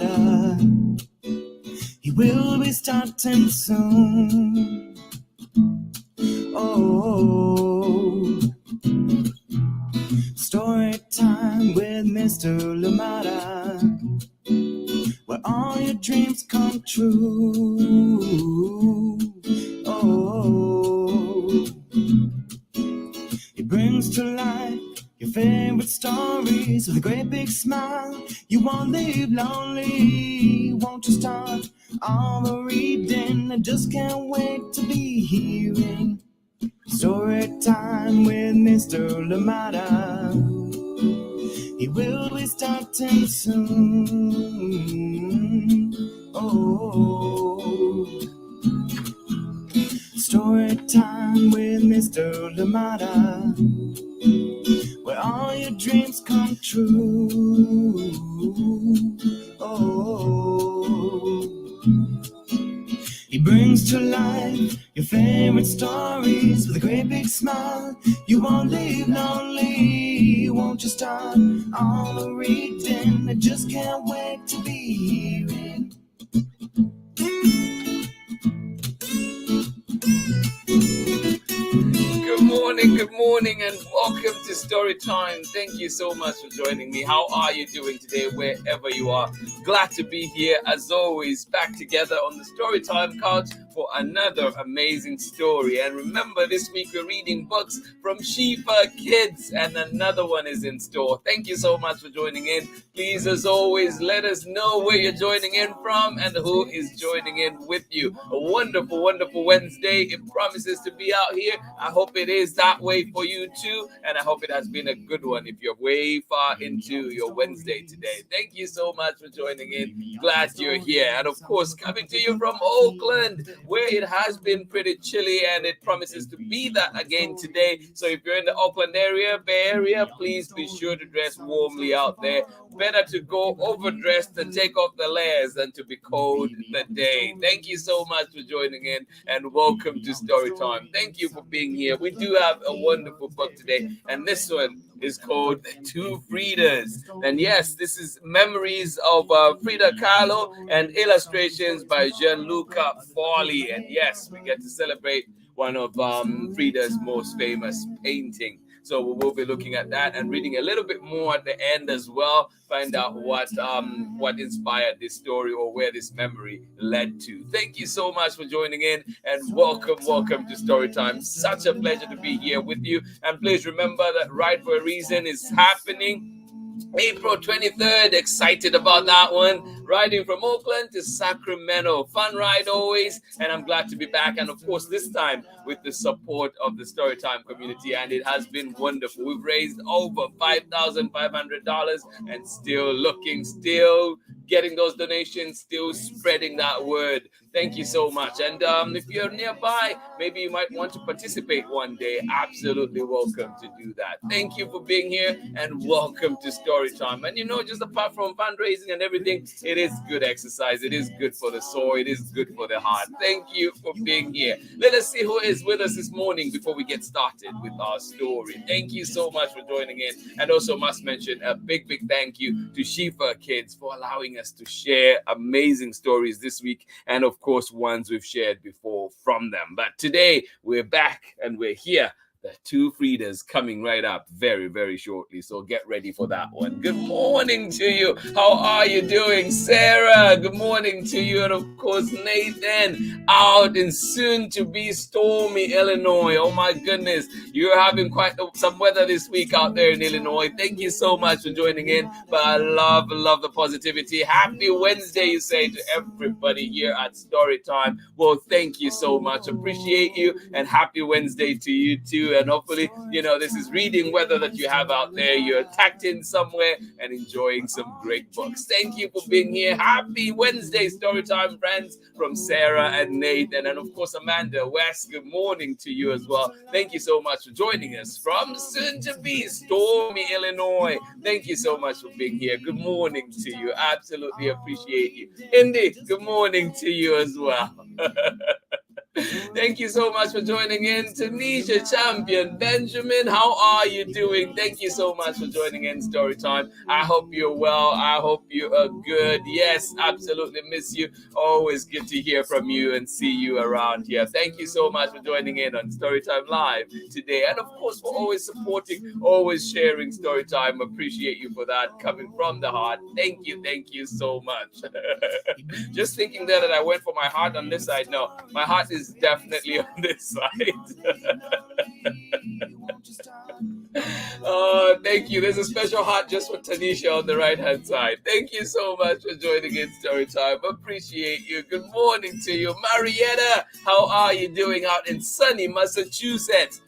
Lumada. He will be starting soon. Oh, story time with Mr. Lumada, where all your dreams come true. Oh, he brings to life your favorite stories with a great big smile. You won't leave lonely. Won't you start all the reading? I just can't wait to be hearing story time with Mr. Lumada. He will be starting soon. Oh, story time with Mr. Lumada, where all your dreams come true. Oh, he brings to life your favorite stories with a great big smile. You won't leave lonely. Won't you start all the reading? I just can't wait to be hearing. Good morning, and welcome to Story Time. Thank you so much for joining me. How are you doing today, wherever you are? Glad to be here, as always, back together on the Story Time couch for another amazing story. And remember, this week we're reading books from SCHIFFER Kids, and another one is in store. Thank you so much for joining in. Please, as always, let us know where you're joining in from and who is joining in with you. A wonderful, wonderful Wednesday. It promises to be out here. I hope it is that way for you too, and I hope it has been a good one if you're way far into your Wednesday today. Thank you so much for joining in. Glad you're here. And of course, coming to you from Oakland, where it has been pretty chilly, and it promises to be that again today. So if you're in the Oakland area, Bay Area, please be sure to dress warmly out there. Better to go overdressed and take off the layers than to be cold the day. Thank you so much for joining in, and welcome to Story Time. Thank you for being here. We do have a wonderful book today, and this one is called The Two Fridas. And yes, this is memories of Frida Khalo and illustrations by GIANLUCA FOLI. And yes, we get to celebrate one of Frida's most famous paintings. So we will be looking at that and reading a little bit more at the end as well. Find out what inspired this story or where this memory led to. Thank you so much for joining in, and welcome to Storytime. Such a pleasure to be here with you. And please remember that Right for a Reason is happening April 23rd. Excited about that one. Riding from Oakland to Sacramento. Fun ride always. And I'm glad to be back. And of course, this time with the support of the Storytime community. And it has been wonderful. We've raised over $5,500 and still getting those donations, still spreading that word. Thank you so much. And if you're nearby, maybe you might want to participate one day. Absolutely welcome to do that. Thank you for being here, and welcome to Storytime. And just apart from fundraising and everything, it is good exercise. It is good for the soul. It is good for the heart. Thank you for being here. Let us see who is with us this morning before we get started with our story. Thank you so much for joining in. And also must mention a big thank you to SCHIFFER Kids for allowing us to share amazing stories this week, and of course ones we've shared before from them. But today we're back and we're here. The Two Fridas coming right up very shortly, so get ready for that one. Good morning to you. How are you doing? Sarah, good morning to you. And of course, Nathan, out in soon-to-be stormy Illinois. Oh my goodness, you're having quite some weather this week out there in Illinois. Thank you so much for joining in. But I love the positivity. Happy Wednesday, you say to everybody here at Storytime. Well, thank you so much. Appreciate you, and happy Wednesday to you too. And hopefully, this is reading weather that you have out there. You're tucked in somewhere and enjoying some great books. Thank you for being here. Happy Wednesday, Storytime friends, from Sarah and Nathan. And of course, Amanda, Wes, good morning to you as well. Thank you so much for joining us from soon-to-be stormy Illinois. Thank you so much for being here. Good morning to you. Absolutely appreciate you. Indy, good morning to you as well. Thank you so much for joining in. Tanisha Champion, Benjamin, how are you doing? Thank you so much for joining in Storytime. I hope you're well. I hope you are good. Yes, absolutely miss you. Always good to hear from you and see you around here. Thank you so much for joining in on Storytime Live today. And of course, for always supporting, always sharing Storytime. Appreciate you for that. Coming from the heart. Thank you so much. Just thinking there that I went for my heart on this side. No, my heart is definitely on this side. Oh, thank you. There's a special heart just for Tanisha on the right-hand side. Thank you so much for joining in Storytime. Appreciate you. Good morning to you. Marietta, how are you doing out in sunny Massachusetts?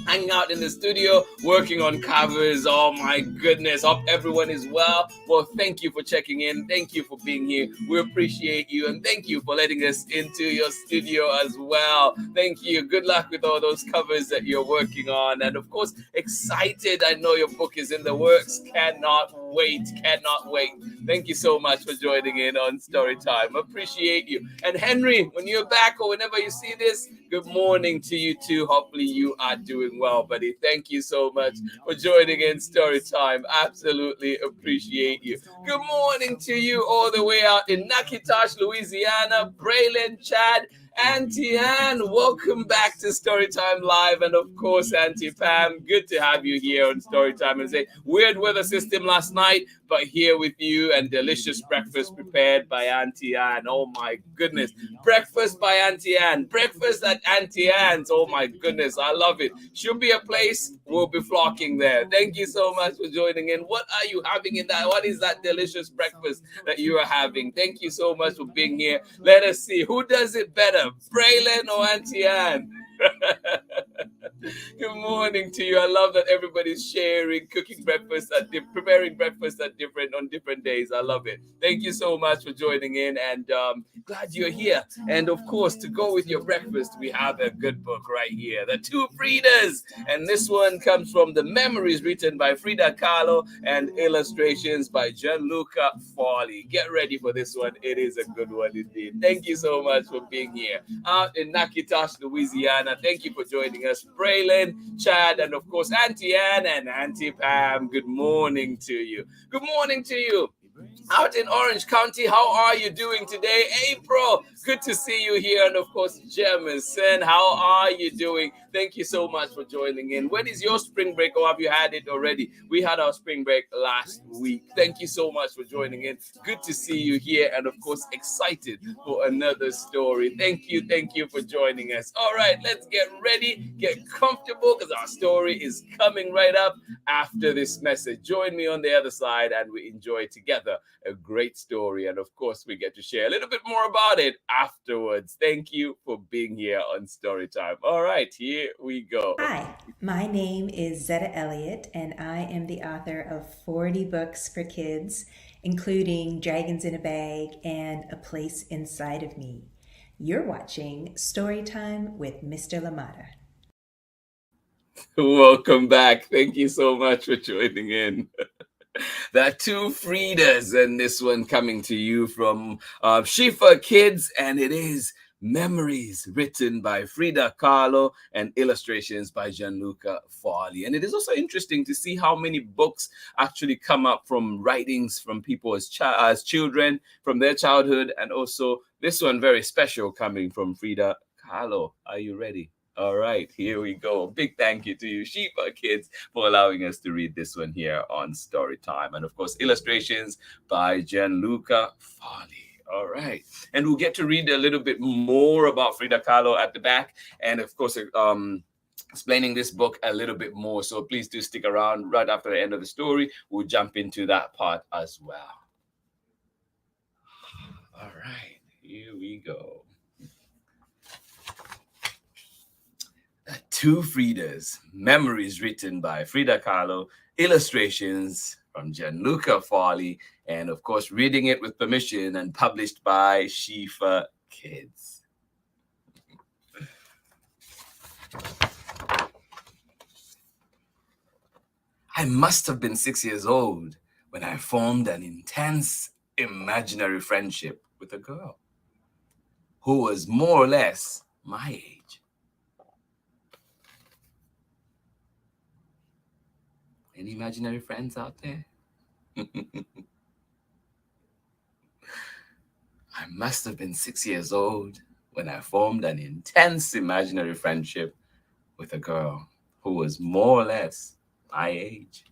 Hanging out in the studio, working on covers. Oh my goodness. Hope everyone is well. Well, thank you for checking in. Thank you for being here. We appreciate you. And thank you for letting us into your studio as well. Thank you. Good luck with all those covers that you're working on. And of course, excited. I know your book is in the works. Cannot wait. Cannot wait. Thank you so much for joining in on Storytime. Appreciate you. And Henry, when you're back or whenever you see this, good morning to you too. Hopefully you are doing well, buddy. Thank you so much for joining in Storytime. Absolutely appreciate you. Good morning to you all the way out in Nakitash, Louisiana. Braylon, Chad, Auntie Ann, welcome back to Storytime Live. And of course, Auntie Pam, good to have you here on Storytime. And say, weird weather system last night, but here with you and delicious breakfast prepared by Auntie Ann. Oh my goodness. Breakfast by Auntie Ann. Breakfast at Auntie Ann's. Oh my goodness. I love it. Should be a place we'll be flocking there. Thank you so much for joining in. What are you having in that? What is that delicious breakfast that you are having? Thank you so much for being here. Let us see who does it better, Braylon or Auntie Ann? Good morning to you. I love that everybody's sharing, cooking breakfast, preparing breakfast on different days. I love it. Thank you so much for joining in, and glad you're here. And of course, to go with your breakfast, we have a good book right here, The Two Fridas. And this one comes from The Memories, written by Frida Khalo and illustrations by Gianluca FOLI. Get ready for this one. It is a good one indeed. Thank you so much for being here out in Nakitash, Louisiana. Thank you for joining us, Braylon, Chad, and of course, Auntie Ann and Auntie Pam. Good morning to you. Good morning to you. Out in Orange County, how are you doing today? April, good to see you here. And of course, Jemison, how are you doing? Thank you so much for joining in. When is your spring break, or have you had it already? We had our spring break last week. Thank you so much for joining in. Good to see you here. And of course, excited for another story. Thank you for joining us. All right, let's get ready, get comfortable, because our story is coming right up after this message. Join me on the other side and we enjoy together a great story. And of course, we get to share a little bit more about it afterwards. Thank you for being here on Storytime. All right, here we go. Hi, my name is Zetta Elliott, and I am the author of 40 books for kids, including Dragons in a Bag and A Place Inside of Me. You're watching Storytime with Mr. LaMotta. Welcome back. Thank you so much for joining in. The Two Fridas, and this one coming to you from SCHIFFER Kids, and it is Memories, written by Frida Khalo and illustrations by Gianluca FOLI. And it is also interesting to see how many books actually come up from writings from people as children, from their childhood, and also this one very special coming from Frida Khalo. Are you ready? All right, here we go. Big thank you to you, SCHIFFER Kids, for allowing us to read this one here on Storytime. And of course, illustrations by Gianluca FOLI. All right. And we'll get to read a little bit more about Frida Kahlo at the back. And of course, explaining this book a little bit more. So please do stick around. Right after the end of the story, we'll jump into that part as well. All right, here we go. The Two Fridas, Memories, written by Frida Kahlo, illustrations from Gianluca FOLI, and of course, reading it with permission and published by SCHIFFER Kids. I must have been 6 years old when I formed an intense imaginary friendship with a girl who was more or less my age. Any imaginary friends out there? I must have been 6 years old when I formed an intense imaginary friendship with a girl who was more or less my age.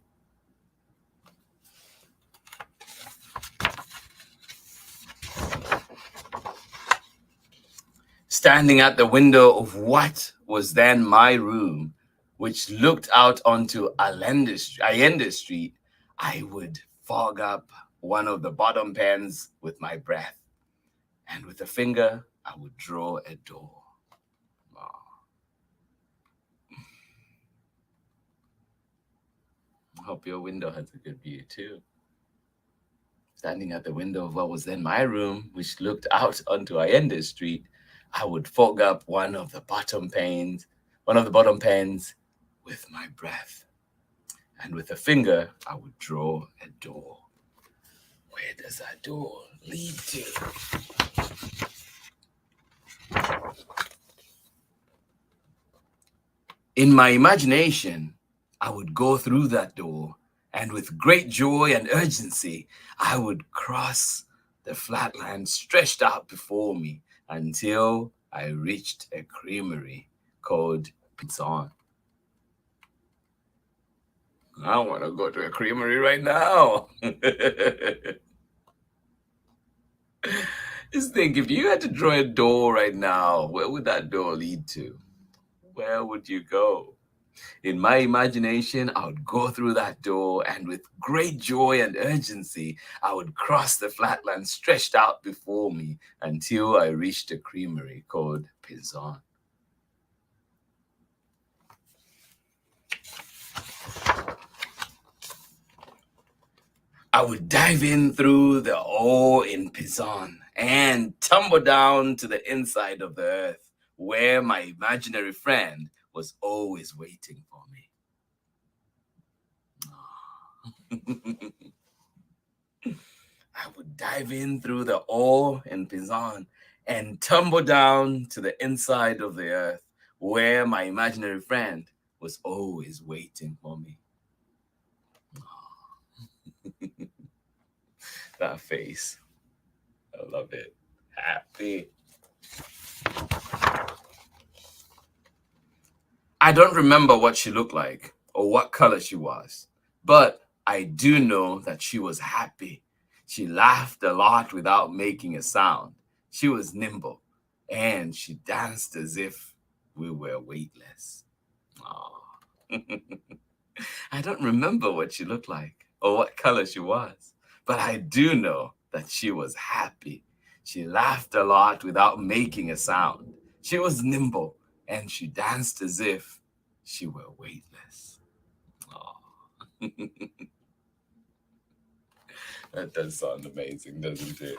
Standing at the window of what was then my room, which looked out onto Allende Street, I would fog up one of the bottom pens with my breath, and with a finger, I would draw a door. I hope your window has a good view too. Standing at the window of what was then my room, which looked out onto Allende Street, I would fog up one of the bottom pens with my breath. And with a finger, I would draw a door. Where does that door lead to? In my imagination, I would go through that door, and with great joy and urgency, I would cross the flatland stretched out before me until I reached a creamery called Pizzon. I want to go to a creamery right now. Just think, if you had to draw a door right now, where would that door lead to? Where would you go? In my imagination, I would go through that door, and with great joy and urgency, I would cross the flatland stretched out before me until I reached a creamery called Pizzon. I would dive in through the hole in Pizzon and tumble down to the inside of the earth, where my imaginary friend was always waiting for me. I would dive in through the hole in Pizzon and tumble down to the inside of the earth, where my imaginary friend was always waiting for me. That face. I love it. Happy. I don't remember what she looked like or what color she was, but I do know that she was happy. She laughed a lot without making a sound. She was nimble, and she danced as if we were weightless. I don't remember what she looked like or what color she was, but I do know that she was happy. She laughed a lot without making a sound. She was nimble, and she danced as if she were weightless. That does sound amazing, doesn't it?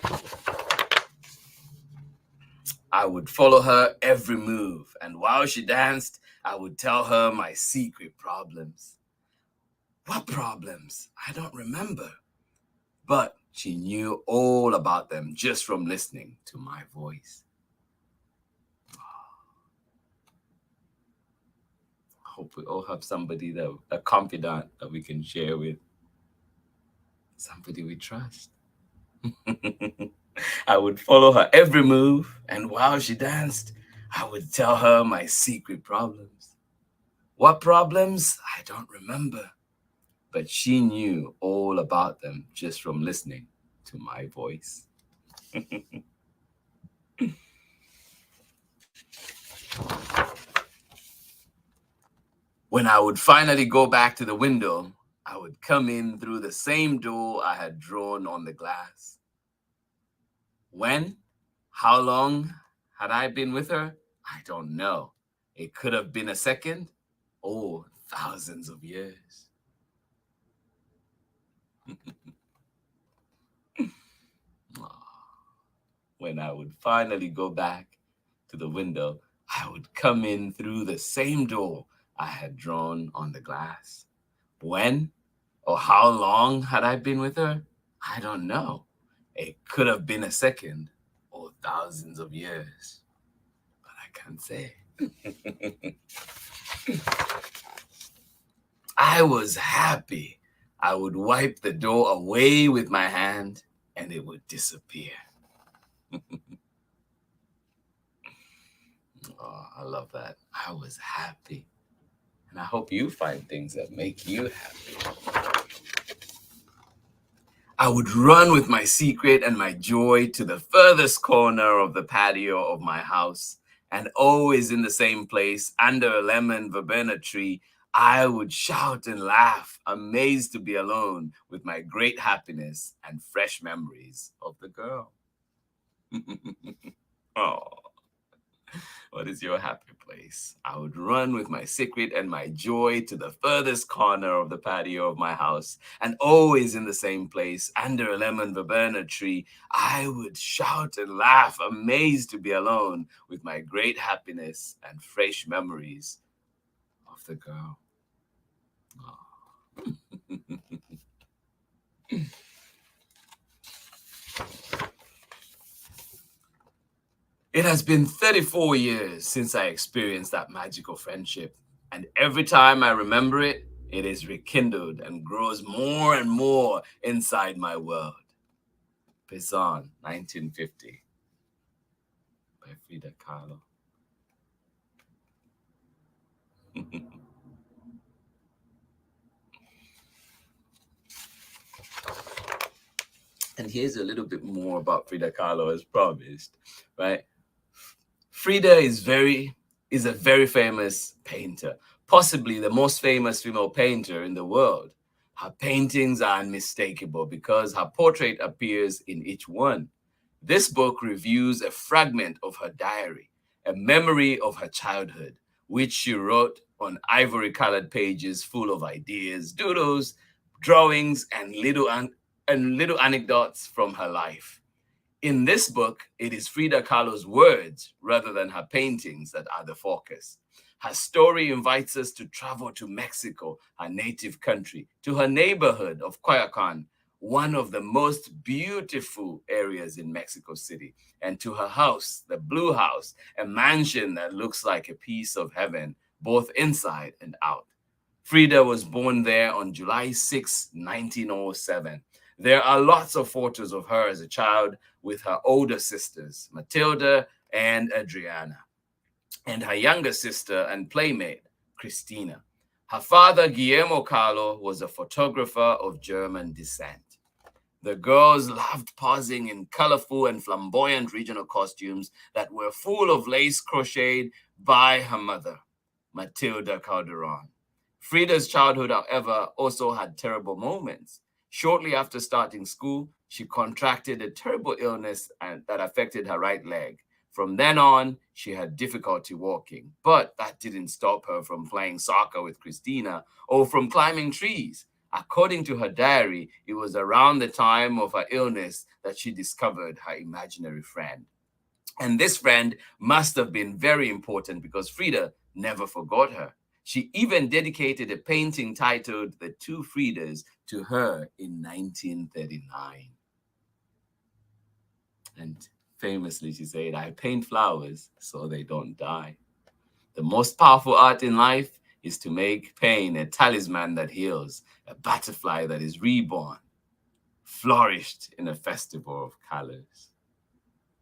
I would follow her every move, and while she danced, I would tell her my secret problems. What problems? I don't remember. But she knew all about them just from listening to my voice. I hope we all have somebody, a confidant that we can share with. Somebody we trust. I would follow her every move, and while she danced, I would tell her my secret problems. What problems? I don't remember. But she knew all about them just from listening to my voice. When I would finally go back to the window, I would come in through the same door I had drawn on the glass. When? How long had I been with her? I don't know. It could have been a second or thousands of years. When I would finally go back to the window, I would come in through the same door I had drawn on the glass. When or how long had I been with her? I don't know. It could have been a second or thousands of years, but I can't say. I was happy. I would wipe the door away with my hand and it would disappear. Oh, I love that. I was happy. And I hope you find things that make you happy. I would run with my secret and my joy to the furthest corner of the patio of my house, and always in the same place, under a lemon verbena tree, I would shout and laugh, amazed to be alone with my great happiness and fresh memories of the girl. Oh. What is your happy place? I would run with my secret and my joy to the furthest corner of the patio of my house, and always in the same place, under a lemon verbena tree, I would shout and laugh, amazed to be alone with my great happiness and fresh memories of the girl. Oh. It has been 34 years since I experienced that magical friendship, and every time I remember it, it is rekindled and grows more and more inside my world. Pizan, 1950, by Frida Khalo. And here's a little bit more about Frida Kahlo as promised, right? Frida is a very famous painter, possibly the most famous female painter in the world. Her paintings are unmistakable because her portrait appears in each one. This book reviews a fragment of her diary, a memory of her childhood, which she wrote on ivory-colored pages full of ideas, doodles, drawings, and little anecdotes from her life. In this book, it is Frida Kahlo's words rather than her paintings that are the focus. Her story invites us to travel to Mexico, her native country, to her neighborhood of Coyoacan, one of the most beautiful areas in Mexico City, and to her house, the Blue House, a mansion that looks like a piece of heaven, both inside and out. Frida was born there on July 6, 1907. There are lots of photos of her as a child with her older sisters, Matilda and Adriana, and her younger sister and playmate, Christina. Her father, Guillermo Kahlo, was a photographer of German descent. The girls loved posing in colorful and flamboyant regional costumes that were full of lace crocheted by her mother, Matilda Calderon. Frida's childhood, however, also had terrible moments. Shortly after starting school, she contracted a terrible illness that affected her right leg. From then on, she had difficulty walking, but that didn't stop her from playing soccer with Christina or from climbing trees. According to her diary, it was around the time of her illness that she discovered her imaginary friend. And this friend must have been very important because Frida never forgot her. She even dedicated a painting titled The Two Fridas to her in 1939. And famously, she said, "I paint flowers so they don't die." The most powerful art in life is to make pain a talisman that heals, a butterfly that is reborn, flourished in a festival of colors.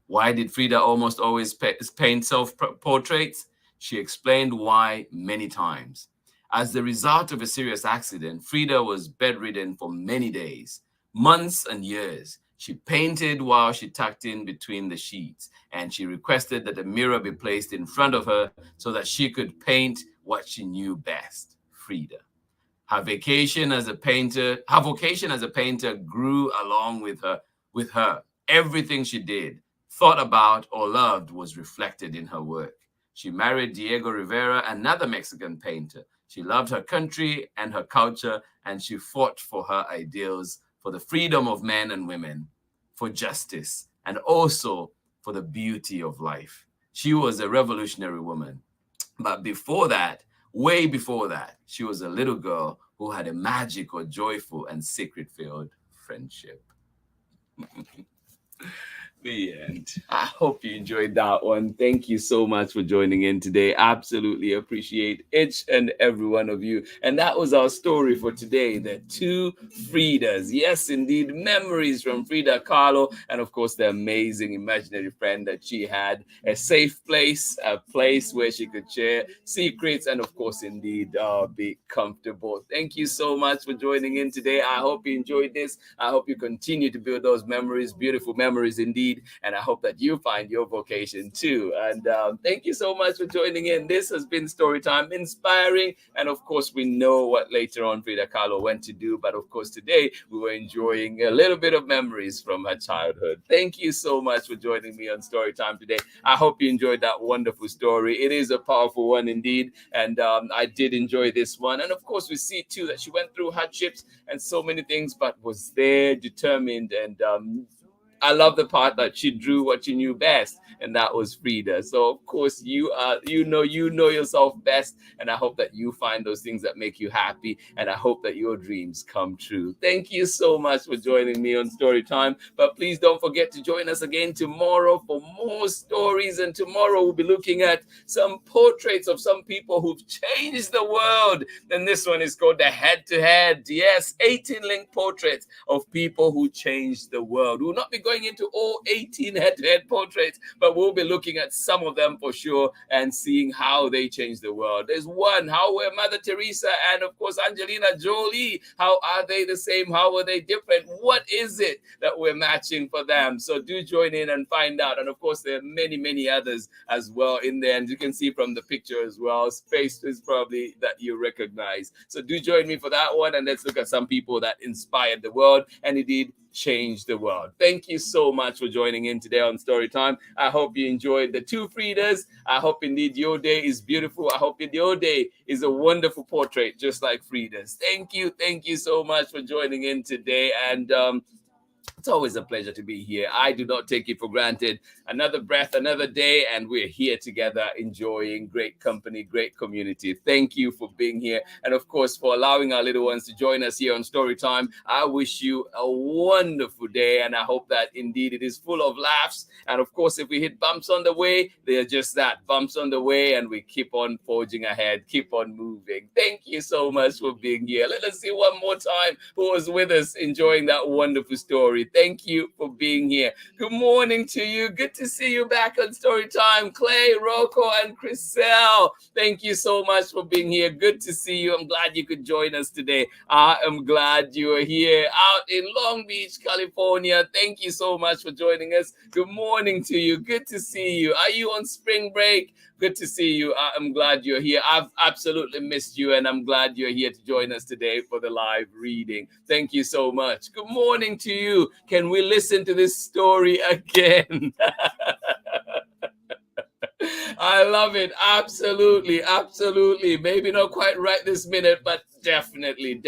Why did Frida almost always paint self-portraits? She explained why many times. As the result of a serious accident, Frida was bedridden for many days, months and years. She painted while she tucked in between the sheets, and she requested that a mirror be placed in front of her so that she could paint what she knew best, Frida. Her vocation as a painter grew along with her. Everything she did, thought about, or loved was reflected in her work. She married Diego Rivera, another Mexican painter. She loved her country and her culture, and she fought for her ideals, for the freedom of men and women, for justice, and also for the beauty of life. She was a revolutionary woman. But before that, way before that, she was a little girl who had a magical, joyful, and secret-filled friendship. The end. I hope you enjoyed that one. Thank you so much for joining in today. Absolutely appreciate each and every one of you. And that was our story for today, the two Fridas. Yes, indeed, memories from Frida Kahlo, and of course, the amazing imaginary friend that she had. A safe place, a place where she could share secrets, and of course, indeed, be comfortable. Thank you so much for joining in today. I hope you enjoyed this. I hope you continue to build those memories, beautiful memories indeed. And I hope that you find your vocation too. And thank you so much for joining in. This has been Storytime, inspiring. And of course, we know what later on Frida Kahlo went to do. But of course, today we were enjoying a little bit of memories from her childhood. Thank you so much for joining me on Storytime today. I hope you enjoyed that wonderful story. It is a powerful one indeed. And I did enjoy this one. And of course, we see too that she went through hardships and so many things, but was there, determined, and I love the part that she drew what she knew best, and that was Frida. So of course you know yourself best, and I hope that you find those things that make you happy, and I hope that your dreams come true. Thank you so much for joining me on Storytime. But please don't forget to join us again tomorrow for more stories, and tomorrow we'll be looking at some portraits of some people who've changed the world. And this one is called the Head to Head. Yes, 18 link portraits of people who changed the world. We'll not be going into all 18 head-to-head portraits, but we'll be looking at some of them for sure and seeing how they changed the world. There's one, how were Mother Teresa and of course Angelina Jolie, how are they the same? How are they different? What is it that we're matching for them? So do join in and find out. And of course, there are many, many others as well in there. And you can see from the picture as well, space is probably that you recognize. So do join me for that one. And let's look at some people that inspired the world and indeed change the world. Thank you so much for joining in today on Storytime. I hope you enjoyed the two Fridas. I hope indeed your day is beautiful. I hope your day is a wonderful portrait, just like Frida's. Thank you so much for joining in today. And it's always a pleasure to be here. I do not take it for granted. Another breath, another day, and we're here together enjoying great company, great community. Thank you for being here. And of course, for allowing our little ones to join us here on Storytime. I wish you a wonderful day, and I hope that indeed it is full of laughs. And of course, if we hit bumps on the way, they're just that, bumps on the way, and we keep on forging ahead, keep on moving. Thank you so much for being here. Let us see one more time who was with us enjoying that wonderful story. Thank you for being here. Good morning to you. Good to see you back on Storytime. Clay, Rocco, and Chriselle. Thank you so much for being here. Good to see you. I'm glad you could join us today. I am glad you are here out in Long Beach, California. Thank you so much for joining us. Good morning to you. Good to see you. Are you on spring break? Good to see you. I'm glad you're here. I've absolutely missed you, and I'm glad you're here to join us today for the live reading. Thank you so much. Good morning to you. Can we listen to this story again? I love it. Absolutely. Absolutely. Maybe not quite right this minute, but definitely.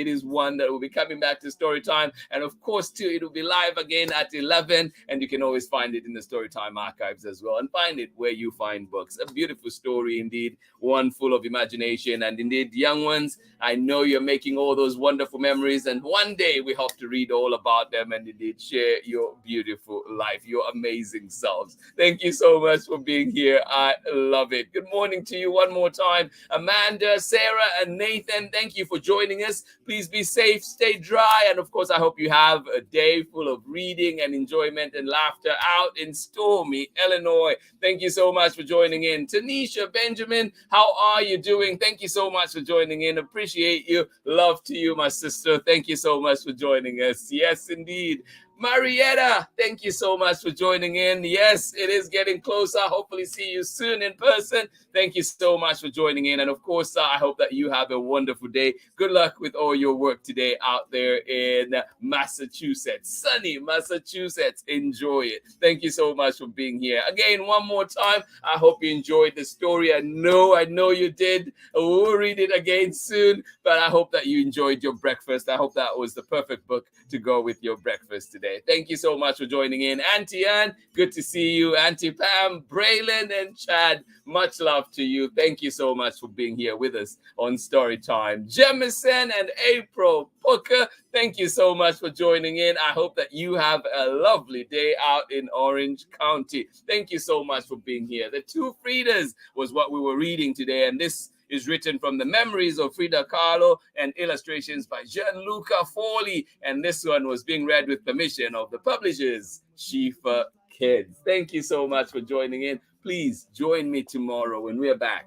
It is one that will be coming back to Storytime. And of course, too, it will be live again at 11. And you can always find it in the Storytime archives as well. And find it where you find books. A beautiful story indeed. One full of imagination. And indeed, young ones, I know you're making all those wonderful memories. And one day we hope to read all about them and indeed share your beautiful life, your amazing selves. Thank you so much for being here. I love it. Good morning to you one more time. Amanda, Sarah, and Nathan, thank you for joining us. Please be safe, stay dry, and of course, I hope you have a day full of reading and enjoyment and laughter out in stormy Illinois. Thank you so much for joining in. Tanisha, Benjamin, how are you doing? Thank you so much for joining in. Appreciate you. Love to you, my sister. Thank you so much for joining us. Yes, indeed. Marietta, thank you so much for joining in. Yes, it is getting closer. Hopefully see you soon in person. Thank you so much for joining in. And of course, I hope that you have a wonderful day. Good luck with all your work today out there in Massachusetts. Sunny Massachusetts. Enjoy it. Thank you so much for being here. Again, one more time, I hope you enjoyed the story. I know you did. We'll read it again soon, but I hope that you enjoyed your breakfast. I hope that was the perfect book to go with your breakfast today. today. Thank you so much for joining in. Auntie Ann, good to see you. Auntie Pam, Braylon, and Chad, much love to you. Thank you so much for being here with us on Storytime. Jemison and April Booker, thank you so much for joining in. I hope that you have a lovely day out in Orange County. Thank you so much for being here. The Two Fridas was what we were reading today, and this is written from the memories of Frida Khalo and illustrations by GIANLUCA FOLI. And this one was being read with permission of the publishers, SCHIFFER Kids. Thank you so much for joining in. Please join me tomorrow when we're back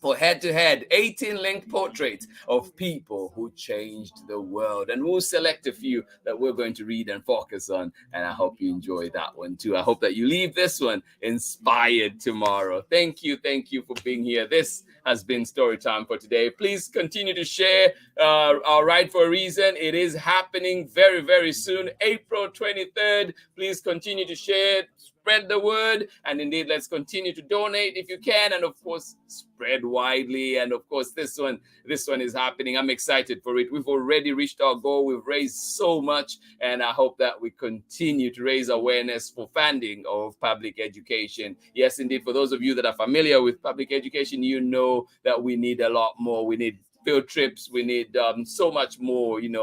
for head-to-head 18 linked portraits of people who changed the world. And we'll select a few that we're going to read and focus on. And I hope you enjoy that one too. I hope that you leave this one inspired tomorrow. Thank you for being here. This has been Storytime for today. Please continue to share our Ride for a Reason. It is happening very, very soon, April 23rd. Please continue to share, spread the word, and indeed, let's continue to donate if you can, and of course, spread widely. And of course, this one is happening. I'm excited for it. We've already reached our goal. We've raised so much, and I hope that we continue to raise awareness for funding of public education. Yes, indeed, for those of you that are familiar with public education, you know that we need a lot more. We need field trips, we need so much more, and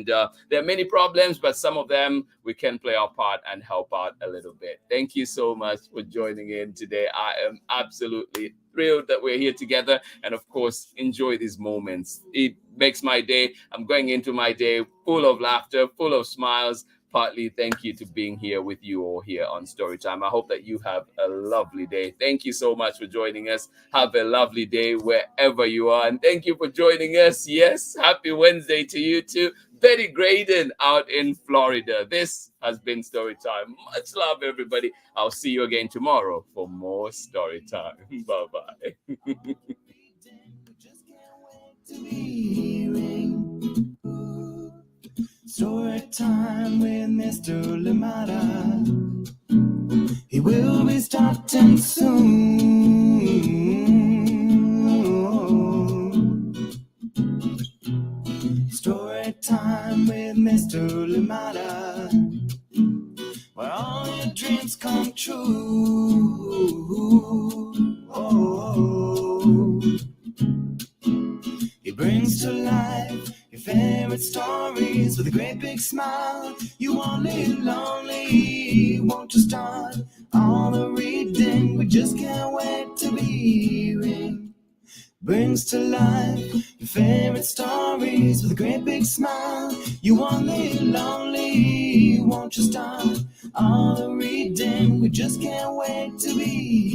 there are many problems, but some of them we can play our part and help out a little bit. Thank you so much for joining in today. I am absolutely thrilled that we're here together, and of course, enjoy these moments. It makes my day. I'm going into my day full of laughter, full of smiles. Partly thank you to being here with you all here on Storytime. I hope that you have a lovely day. Thank you so much for joining us. Have a lovely day wherever you are. And thank you for joining us. Yes, happy Wednesday to you too. Betty Graydon out in Florida. This has been Storytime. Much love, everybody. I'll see you again tomorrow for more Storytime. Bye-bye. Story time with Mr. Lamada. He will be starting soon. Story time with Mr. Lamada, where all your dreams come true. Oh, he brings to life your favorite stories with a great big smile. You won't live lonely, won't you start all the reading? We just can't wait to be hearing. Brings to life your favorite stories with a great big smile. You won't live lonely, won't you start all the reading? We just can't wait to be